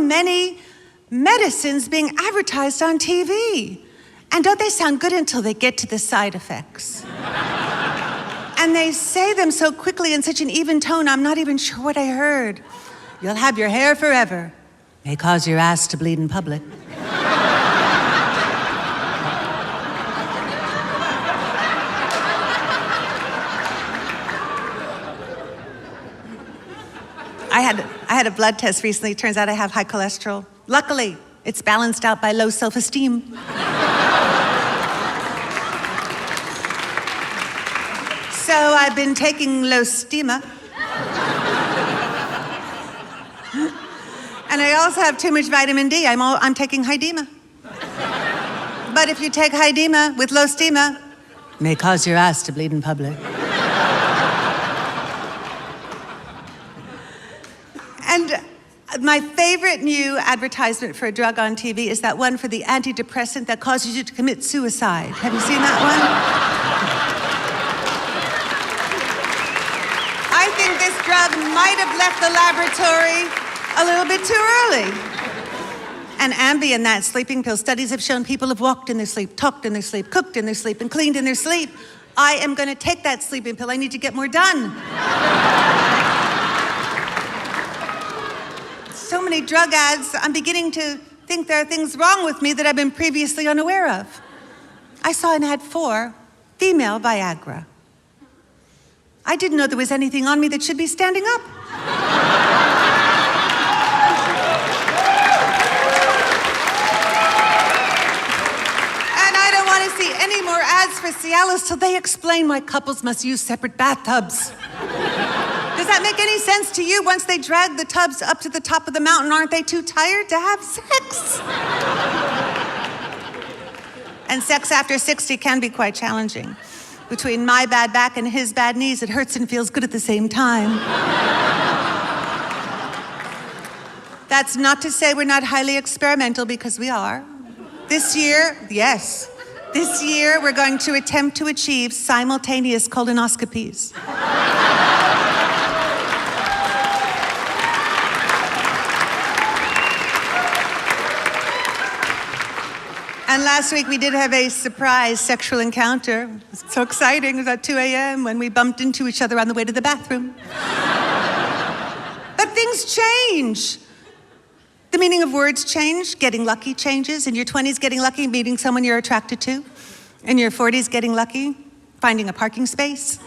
many medicines being advertised on TV. And don't they sound good until they get to the side effects? And they say them so quickly in such an even tone, I'm not even sure what I heard. You'll have your hair forever. May cause your ass to bleed in public. I had a blood test recently. Turns out I have high cholesterol. Luckily, it's balanced out by low self-esteem. So I've been taking Lostima. And I also have too much vitamin D. I'm taking Hydema. But if you take Hydema with Lostima, may cause your ass to bleed in public. And my favorite new advertisement for a drug on TV is that one for the antidepressant that causes you to commit suicide. Have you seen that one? I think this drug might have left the laboratory a little bit too early. And Ambien, that sleeping pill, studies have shown people have walked in their sleep, talked in their sleep, cooked in their sleep, and cleaned in their sleep. I am going to take that sleeping pill. I need to get more done. So many drug ads, I'm beginning to think there are things wrong with me that I've been previously unaware of. I saw an ad for female Viagra. I didn't know there was anything on me that should be standing up. And I don't want to see any more ads for Cialis till they explain why couples must use separate bathtubs. Does that make any sense to you? Once they drag the tubs up to the top of the mountain, aren't they too tired to have sex? And sex after 60 can be quite challenging. Between my bad back and his bad knees, it hurts and feels good at the same time. That's not to say we're not highly experimental, because we are. This year, yes. This year, we're going to attempt to achieve simultaneous colonoscopies. And last week we did have a surprise sexual encounter. It was so exciting. It was at 2 a.m. when we bumped into each other on the way to the bathroom. But things change. The meaning of words change. Getting lucky changes. In your 20s, getting lucky, meeting someone you're attracted to. In your 40s, getting lucky, finding a parking space.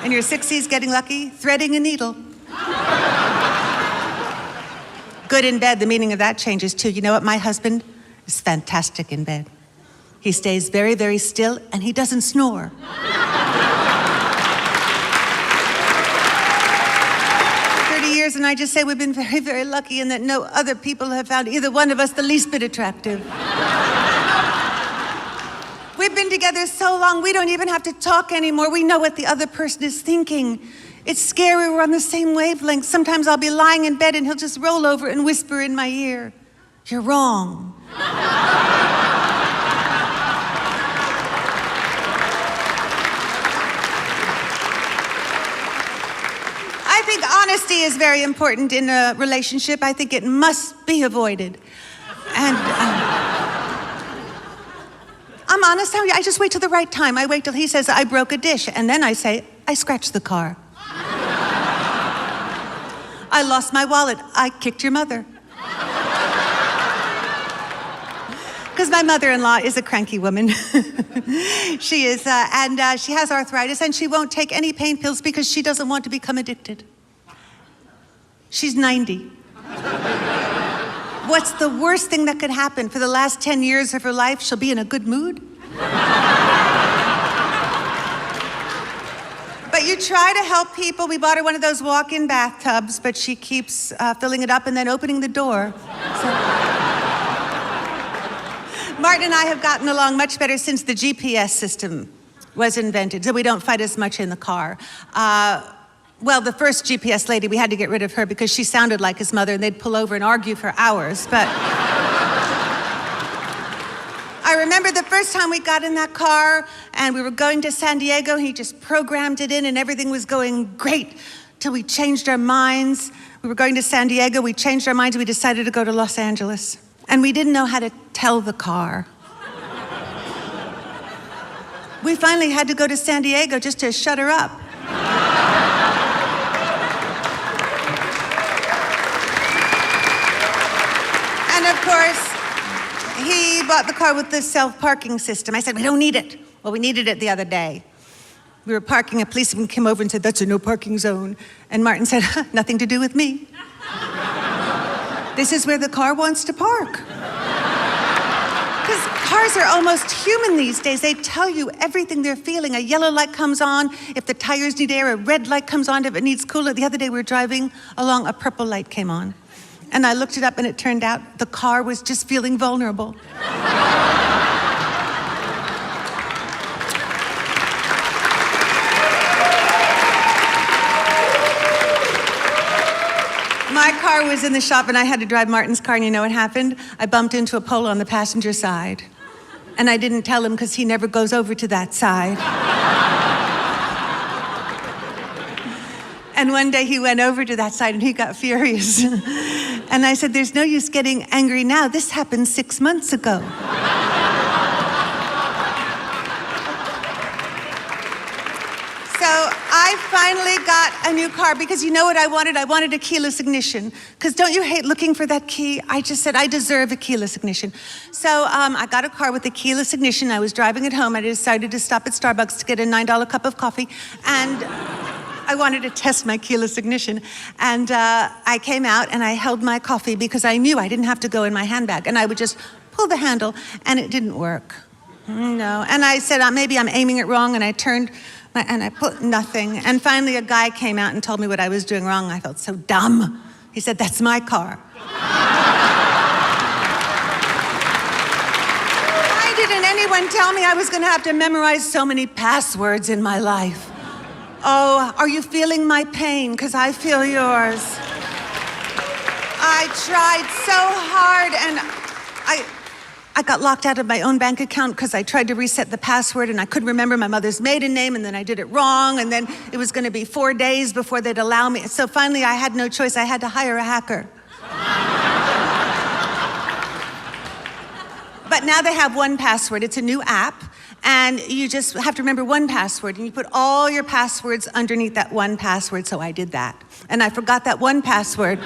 In your 60s, getting lucky, threading a needle. Good in bed, the meaning of that changes too. You know what? My husband is fantastic in bed. He stays very, very still, and he doesn't snore. 30 years, and I just say we've been very, very lucky in that no other people have found either one of us the least bit attractive. We've been together so long, we don't even have to talk anymore. We know what the other person is thinking. It's scary, we're on the same wavelength. Sometimes I'll be lying in bed and he'll just roll over and whisper in my ear, "You're wrong." I think honesty is very important in a relationship. I think it must be avoided. And I'm honest, I just wait till the right time. I wait till he says, "I broke a dish," and then I say, "I scratched the car." "I lost my wallet. I kicked your mother." Because my mother-in-law is a cranky woman. She is, and she has arthritis, and she won't take any pain pills because she doesn't want to become addicted. She's 90. What's the worst thing that could happen? For the last 10 years of her life, she'll be in a good mood. But you try to help people. We bought her one of those walk-in bathtubs, but she keeps filling it up and then opening the door. So Martin and I have gotten along much better since the GPS system was invented, so we don't fight as much in the car. Well, the first GPS lady, we had to get rid of her because she sounded like his mother, and they'd pull over and argue for hours, but I remember the first time we got in that car and we were going to San Diego. He just programmed it in and everything was going great till we changed our minds. We were going to San Diego. We changed our minds. We decided to go to Los Angeles. And we didn't know how to tell the car. We finally had to go to San Diego just to shut her up. And of course, he bought the car with the self-parking system. I said, we don't need it. Well, we needed it the other day. We were parking, a policeman came over and said, that's a no parking zone. And Martin said, nothing to do with me. This is where the car wants to park. Because cars are almost human these days. They tell you everything they're feeling. A yellow light comes on if the tires need air. A red light comes on if it needs cooler. The other day we were driving along, a purple light came on. And I looked it up and it turned out the car was just feeling vulnerable. My car was in the shop and I had to drive Martin's car, and you know what happened? I bumped into a pole on the passenger side. And I didn't tell him because he never goes over to that side. And one day he went over to that side and he got furious. And I said, there's no use getting angry now. This happened 6 months ago. So I finally got a new car because you know what I wanted? I wanted a keyless ignition. Because don't you hate looking for that key? I just said, I deserve a keyless ignition. So I got a car with a keyless ignition. I was driving it home. I decided to stop at Starbucks to get a $9 cup of coffee. And I wanted to test my keyless ignition. And I came out and I held my coffee because I knew I didn't have to go in my handbag. And I would just pull the handle and it didn't work. No. And I said, maybe I'm aiming it wrong. And I turned and I put nothing. And finally a guy came out and told me what I was doing wrong. I felt so dumb. He said, that's my car. Why didn't anyone tell me I was going to have to memorize so many passwords in my life? Oh, are you feeling my pain? Because I feel yours. I tried so hard and I got locked out of my own bank account because I tried to reset the password and I couldn't remember my mother's maiden name, and then I did it wrong, and then it was going to be 4 days before they'd allow me. So finally I had no choice. I had to hire a hacker. But now they have 1Password. It's a new app. And you just have to remember 1Password, and you put all your passwords underneath that 1Password. So I did that. And I forgot that 1Password.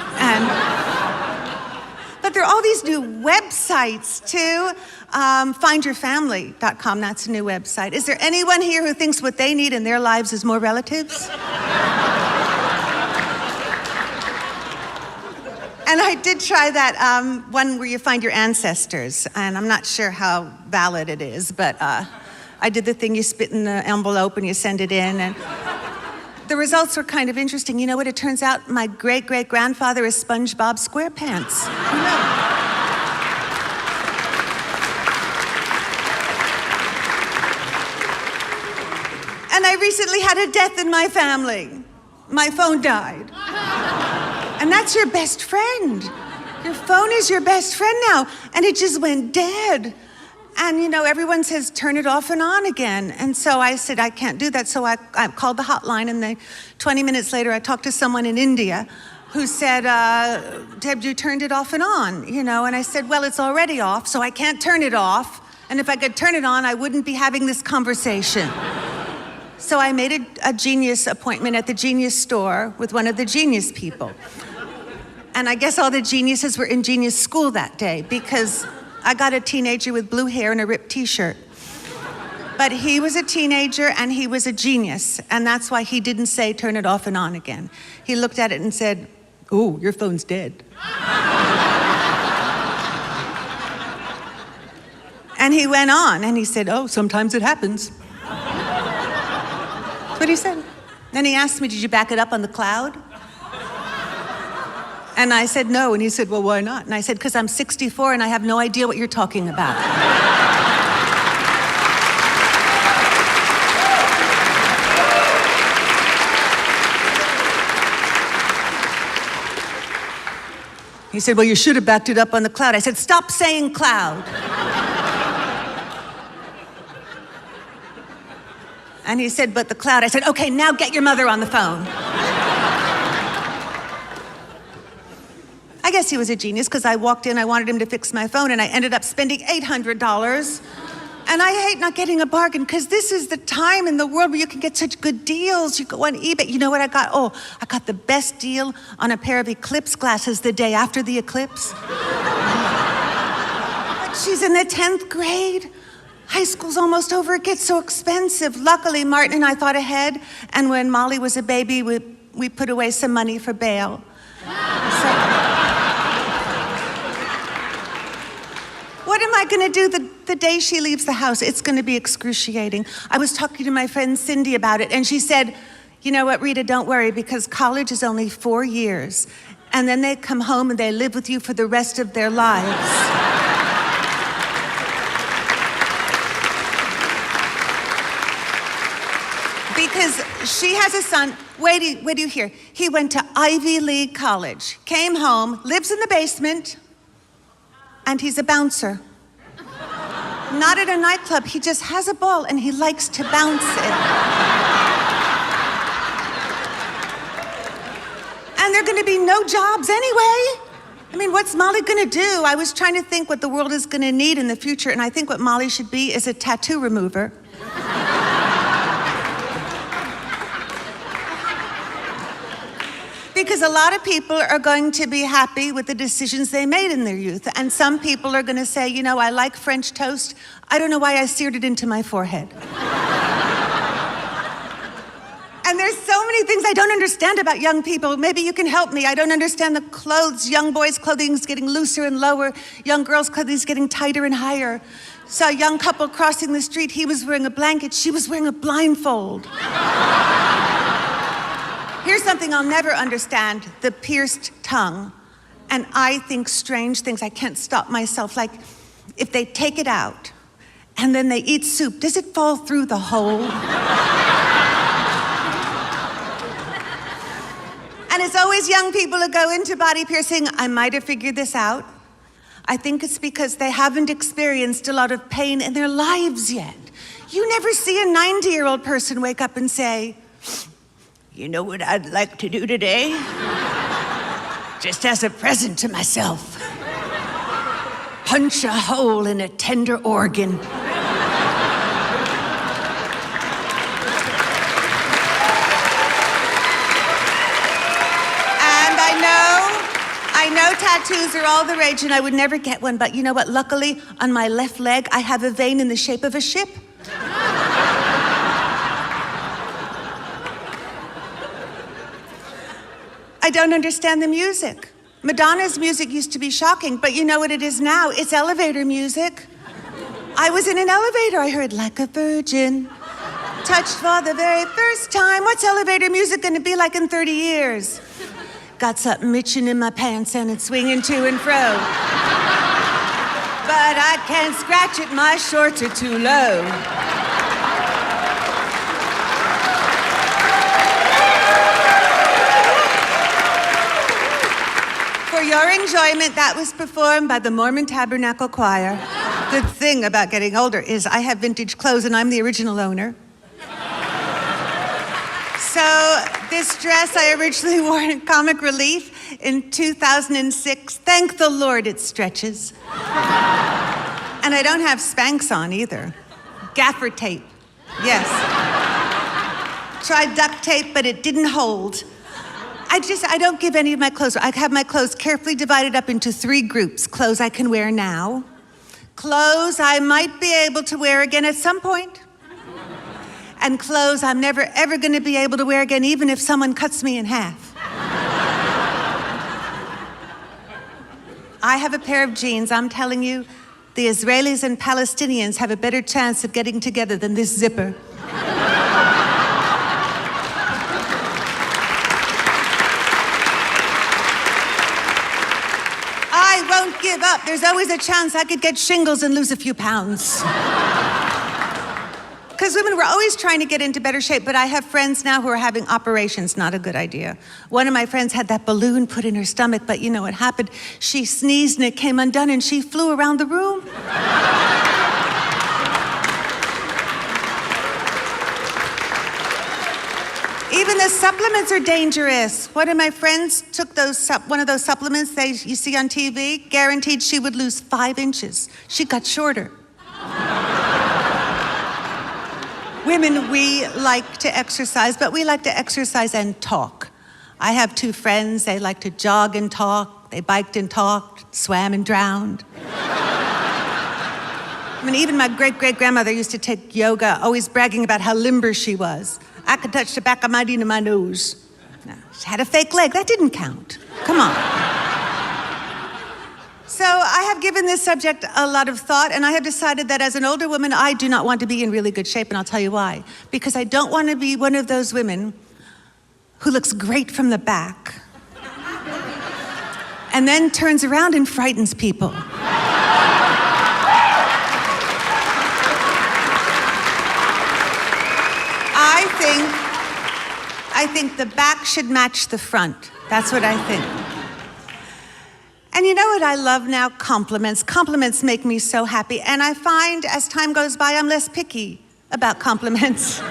But there are all these new websites too. Findyourfamily.com, that's a new website. Is there anyone here who thinks what they need in their lives is more relatives? And I did try that one where you find your ancestors, and I'm not sure how valid it is, but I did the thing, you spit in the envelope and you send it in, and the results were kind of interesting. You know what? It turns out my great-great-grandfather is SpongeBob SquarePants. Who knew? And I recently had a death in my family. My phone died. And that's your best friend. Your phone is your best friend now. And it just went dead. And you know, everyone says, turn it off and on again. And so I said, I can't do that. So I called the hotline, and 20 minutes later, I talked to someone in India who said, Deb, you turned it off and on, you know? And I said, well, it's already off, so I can't turn it off. And if I could turn it on, I wouldn't be having this conversation. So I made a Genius appointment at the Genius store with one of the Genius people. And I guess all the geniuses were in Genius school that day, because I got a teenager with blue hair and a ripped t-shirt. But he was a teenager and he was a genius, and that's why he didn't say turn it off and on again. He looked at it and said, "Oh, your phone's dead." And he went on and he said, "Oh, sometimes it happens." That's what he said. Then he asked me, "Did you back it up on the cloud?" And I said, no. And he said, well, why not? And I said, because I'm 64 and I have no idea what you're talking about. He said, well, you should have backed it up on the cloud. I said, stop saying cloud. And he said, but the cloud. I said, okay, now get your mother on the phone. guess he was a genius because I walked in, I wanted him to fix my phone, and I ended up spending $800. And I hate not getting a bargain because this is the time in the world where you can get such good deals. You go on eBay. You know what I got? Oh, I got the best deal on a pair of eclipse glasses the day after the eclipse. But she's in the 10th grade. High school's almost over. It gets so expensive. Luckily, Martin and I thought ahead. And when Molly was a baby, we put away some money for bail. What am I gonna do the day she leaves the house? It's gonna be excruciating. I was talking to my friend Cindy about it, and she said, you know what, Rita, don't worry, because college is only 4 years, and then they come home and they live with you for the rest of their lives. Because she has a son, wait do you hear? He went to Ivy League college, came home, lives in the basement, and he's a bouncer. Not at a nightclub, he just has a ball and he likes to bounce it. And there are gonna be no jobs anyway. I mean, what's Molly gonna do? I was trying to think what the world is gonna need in the future, and I think what Molly should be is a tattoo remover. Because a lot of people are going to be happy with the decisions they made in their youth. And some people are going to say, you know, I like French toast. I don't know why I seared it into my forehead. And there's so many things I don't understand about young people. Maybe you can help me. I don't understand the clothes. Young boys' clothing is getting looser and lower. Young girls' clothing is getting tighter and higher. Saw a young couple crossing the street. He was wearing a blanket. She was wearing a blindfold. Here's something I'll never understand, the pierced tongue. And I think strange things. I can't stop myself. Like, if they take it out and then they eat soup, does it fall through the hole? And it's always young people who go into body piercing. I might have figured this out. I think it's because they haven't experienced a lot of pain in their lives yet. You never see a 90-year-old person wake up and say, you know what I'd like to do today? Just as a present to myself. Punch a hole in a tender organ. And I know tattoos are all the rage, and I would never get one, but you know what? Luckily, on my left leg, I have a vein in the shape of a ship. I don't understand the music. Madonna's music used to be shocking, but you know what it is now? It's elevator music. I was in an elevator, I heard like a virgin, touched for the very first time. What's elevator music gonna be like in 30 years? Got something itching in my pants and it's swinging to and fro. But I can't scratch it, my shorts are too low. For your enjoyment, that was performed by the Mormon Tabernacle Choir. Good thing about getting older is I have vintage clothes and I'm the original owner. So this dress I originally wore in Comic Relief in 2006. Thank the Lord it stretches. And I don't have Spanx on either. Gaffer tape, yes. Tried duct tape, but it didn't hold. I don't give any of my clothes. I have my clothes carefully divided up into 3 groups. Clothes I can wear now. Clothes I might be able to wear again at some point. And clothes I'm never, ever gonna be able to wear again, even if someone cuts me in half. I have a pair of jeans, I'm telling you, the Israelis and Palestinians have a better chance of getting together than this zipper. I won't give up. There's always a chance I could get shingles and lose a few pounds. Because women were always trying to get into better shape, but I have friends now who are having operations. Not a good idea. One of my friends had that balloon put in her stomach, but you know what happened? She sneezed and it came undone and she flew around the room. Even Even the supplements are dangerous. One of my friends took one of those supplements you see on TV, guaranteed she would lose 5 inches. She got shorter. Women, we like to exercise, but we like to exercise and talk. I have 2 friends, they like to jog and talk, they biked and talked, swam and drowned. I mean, even my great-great-grandmother used to take yoga, always bragging about how limber she was. I could touch the back of my knee to my nose. No, she had a fake leg, that didn't count. Come on. So I have given this subject a lot of thought, and I have decided that as an older woman, I do not want to be in really good shape, and I'll tell you why. Because I don't want to be one of those women who looks great from the back and then turns around and frightens people. I think the back should match the front. That's what I think. And you know what I love now? Compliments. Compliments make me so happy. And I find as time goes by, I'm less picky about compliments.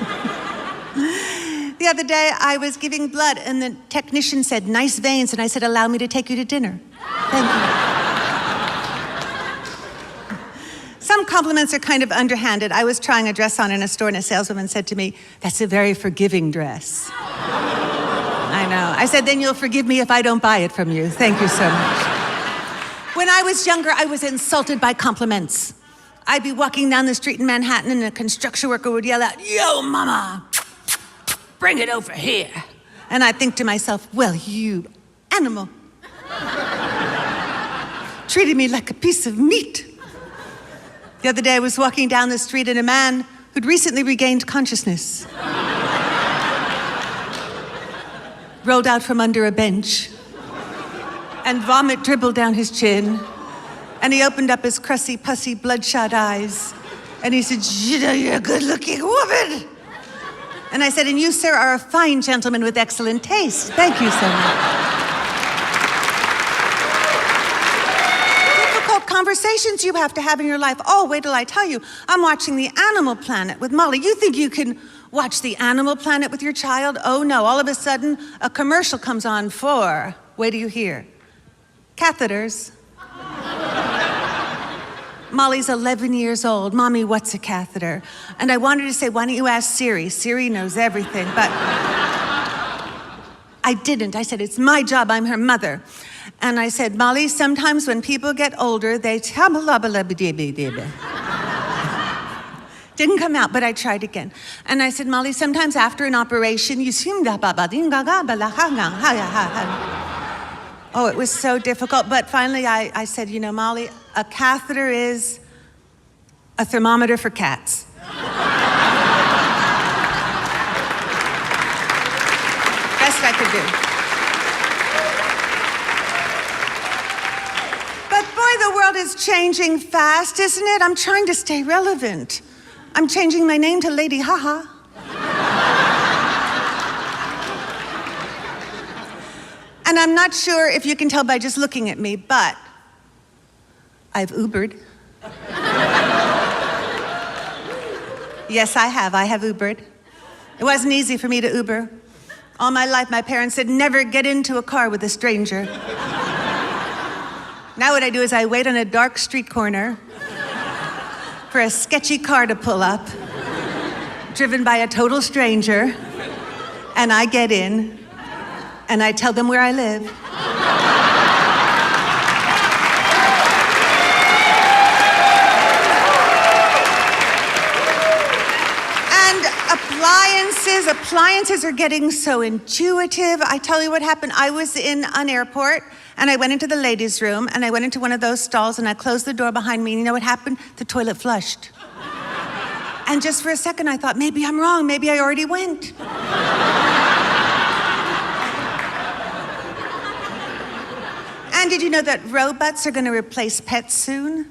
The other day, I was giving blood, and the technician said, "Nice veins," and I said, "Allow me to take you to dinner." Thank you. Some compliments are kind of underhanded. I was trying a dress on in a store, and a saleswoman said to me, "That's a very forgiving dress." I know. I said, "Then you'll forgive me if I don't buy it from you. Thank you so much." When I was younger, I was insulted by compliments. I'd be walking down the street in Manhattan, and a construction worker would yell out, "Yo, mama, bring it over here." And I'd think to myself, well, you animal. Treated me like a piece of meat. The other day I was walking down the street and a man who'd recently regained consciousness rolled out from under a bench and vomit dribbled down his chin, and he opened up his crusty, pussy, bloodshot eyes, and he said, "You know, you're a good-looking woman." And I said, "And you, sir, are a fine gentleman with excellent taste. Thank you so much." Difficult conversations you have to have in your life. Oh, wait till I tell you. I'm watching the Animal Planet with Molly. You think you can watch the Animal Planet with your child? Oh, no. All of a sudden, a commercial comes on for, wait till you hear, catheters. Molly's 11 years old. "Mommy, what's a catheter?" And I wanted to say, "Why don't you ask Siri? Siri knows everything." But I didn't. I said, "It's my job. I'm her mother." And I said, "Molly, sometimes when people get older, they didn't come out, but I tried again. And I said, "Molly, sometimes after an operation, you seem to..." Oh, it was so difficult. But finally, I said, "You know, Molly, a catheter is a thermometer for cats." Best I could do. But boy, the world is changing fast, isn't it? I'm trying to stay relevant. I'm changing my name to Lady Haha. And I'm not sure if you can tell by just looking at me, but I've Ubered. Yes, I have. I have Ubered. It wasn't easy for me to Uber. All my life, my parents said, never get into a car with a stranger. Now what I do is I wait on a dark street corner for a sketchy car to pull up, driven by a total stranger, and I get in, and I tell them where I live. Appliances are getting so intuitive. I tell you what happened. I was in an airport, and I went into the ladies' room, and I went into one of those stalls, and I closed the door behind me, and you know what happened? The toilet flushed. And just for a second, I thought, maybe I'm wrong. Maybe I already went. And did you know that robots are going to replace pets soon?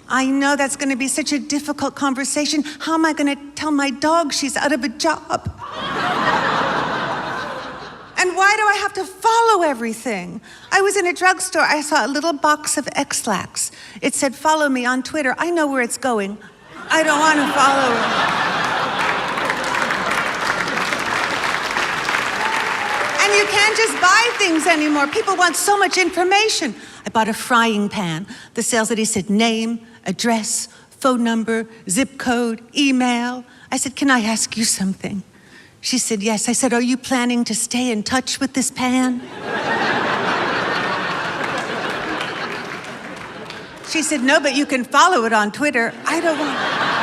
I know that's going to be such a difficult conversation. How am I going to tell my dog she's out of a job? And why do I have to follow everything? I was in a drugstore. I saw a little box of X-Lax. It said, "Follow me on Twitter." I know where it's going. I don't want to follow it. you can't just buy things anymore. People want so much information. I bought a frying pan. The sales lady said name, address, phone number, zip code, email. I said, can I ask you something? She said, yes. I said, are you planning to stay in touch with this pan? She said, no, but you can follow it on Twitter. I don't want...